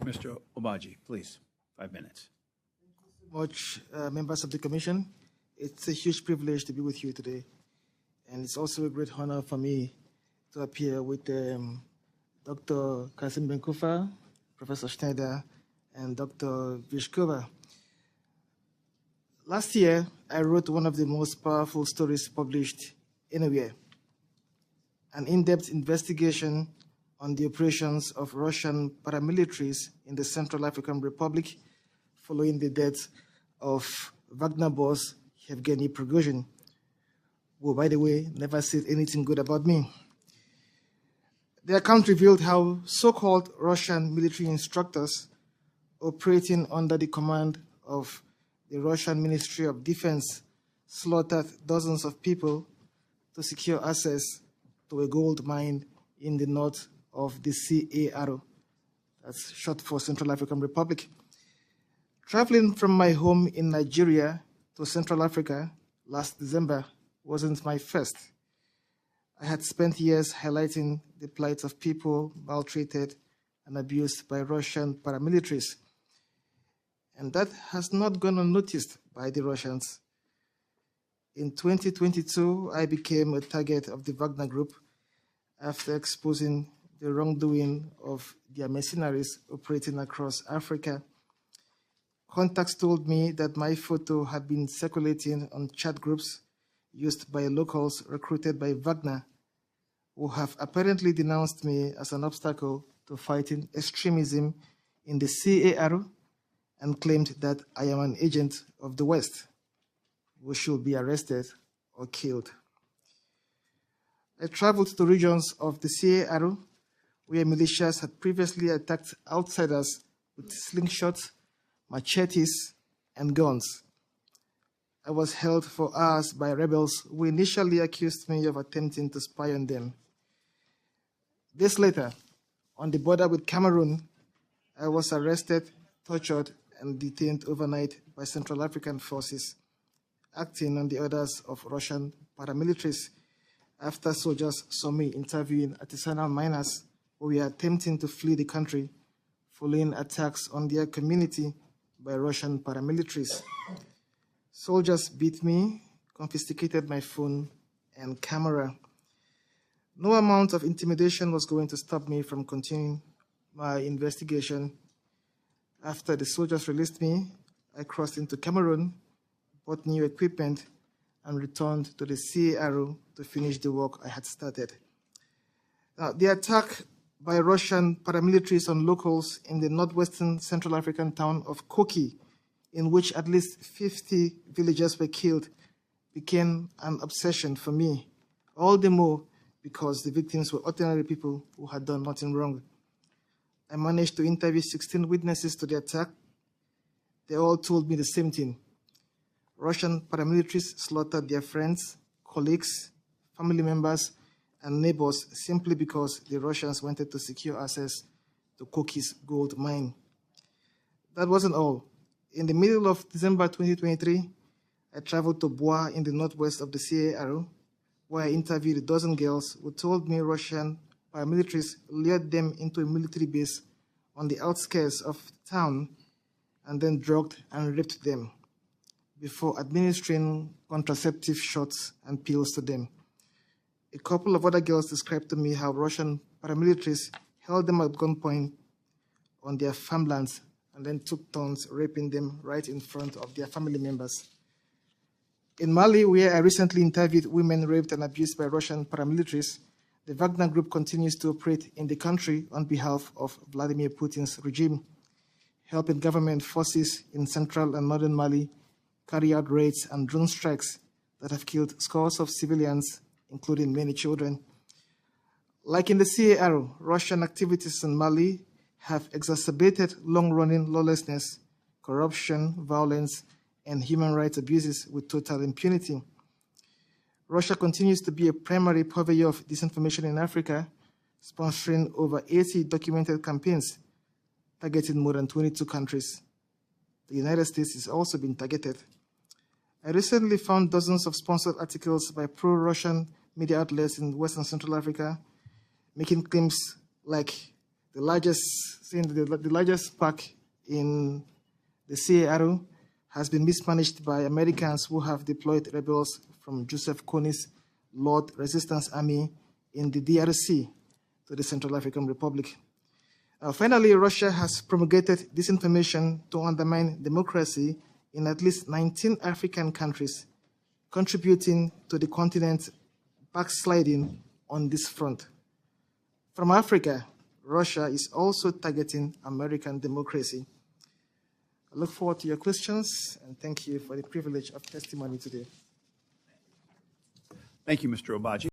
Mr. Obaji, please, 5 minutes. Much, members of the Commission. It's a huge privilege to be with you today. And it's also a great honor for me to appear with Dr. Kasim Benkufa, Professor Schneider, and Dr. Vishkova. Last year, I wrote one of the most powerful stories published anywhere, an in-depth investigation on the operations of Russian paramilitaries in the Central African Republic following the death of Wagner boss Yevgeny Prigozhin, who, by the way, never said anything good about me. The account revealed how so-called Russian military instructors operating under the command of the Russian Ministry of Defense slaughtered dozens of people to secure access to a gold mine in the north of the CAR, that's short for Central African Republic. Traveling from my home in Nigeria to Central Africa last December wasn't my first. I had spent years highlighting the plight of people maltreated and abused by Russian paramilitaries. And that has not gone unnoticed by the Russians. In 2022, I became a target of the Wagner Group after exposing the wrongdoing of their mercenaries operating across Africa. Contacts told me that my photo had been circulating on chat groups used by locals recruited by Wagner, who have apparently denounced me as an obstacle to fighting extremism in the CAR and claimed that I am an agent of the West who should be arrested or killed. I traveled to regions of the CAR where militias had previously attacked outsiders with slingshots, machetes, and guns. I was held for hours by rebels who initially accused me of attempting to spy on them. Days later, on the border with Cameroon, I was arrested, tortured, and detained overnight by Central African forces, acting on the orders of Russian paramilitaries after soldiers saw me interviewing artisanal miners who were attempting to flee the country following attacks on their community by Russian paramilitaries. Soldiers beat me, confiscated my phone and camera. No amount of intimidation was going to stop me from continuing my investigation. After the soldiers released me, I crossed into Cameroon, bought new equipment, and returned to the CAR to finish the work I had started. Now, the attack by Russian paramilitaries on locals in the northwestern Central African town of Koki, in which at least 50 villagers were killed, became an obsession for me, all the more because the victims were ordinary people who had done nothing wrong. I managed to interview 16 witnesses to the attack. They all told me the same thing. Russian paramilitaries slaughtered their friends, colleagues, family members, and neighbors simply because the Russians wanted to secure access to Koki's gold mine. That wasn't all. In the middle of December 2023, I traveled to Bois in the northwest of the CAR, where I interviewed a dozen girls who told me Russian paramilitaries lured them into a military base on the outskirts of the town and then drugged and raped them before administering contraceptive shots and pills to them. A couple of other girls described to me how Russian paramilitaries held them at gunpoint on their farmlands and then took turns raping them right in front of their family members. In Mali, where I recently interviewed women raped and abused by Russian paramilitaries, the Wagner Group continues to operate in the country on behalf of Vladimir Putin's regime, helping government forces in central and northern Mali carry out raids and drone strikes that have killed scores of civilians, including many children. Like in the CAR, Russian activities in Mali have exacerbated long-running lawlessness, corruption, violence, and human rights abuses with total impunity. Russia continues to be a primary purveyor of disinformation in Africa, sponsoring over 80 documented campaigns targeting more than 22 countries. The United States is also being targeted. I recently found dozens of sponsored articles by pro-Russian media outlets in West and Central Africa, making claims like the largest park in the CAR has been mismanaged by Americans who have deployed rebels from Joseph Kony's Lord Resistance Army in the DRC to the Central African Republic. Finally, Russia has promulgated disinformation to undermine democracy in at least 19 African countries, contributing to the continent's backsliding on this front. From Africa, Russia is also targeting American democracy. I look forward to your questions, and thank you for the privilege of testimony today. Thank you, Mr. Obaji.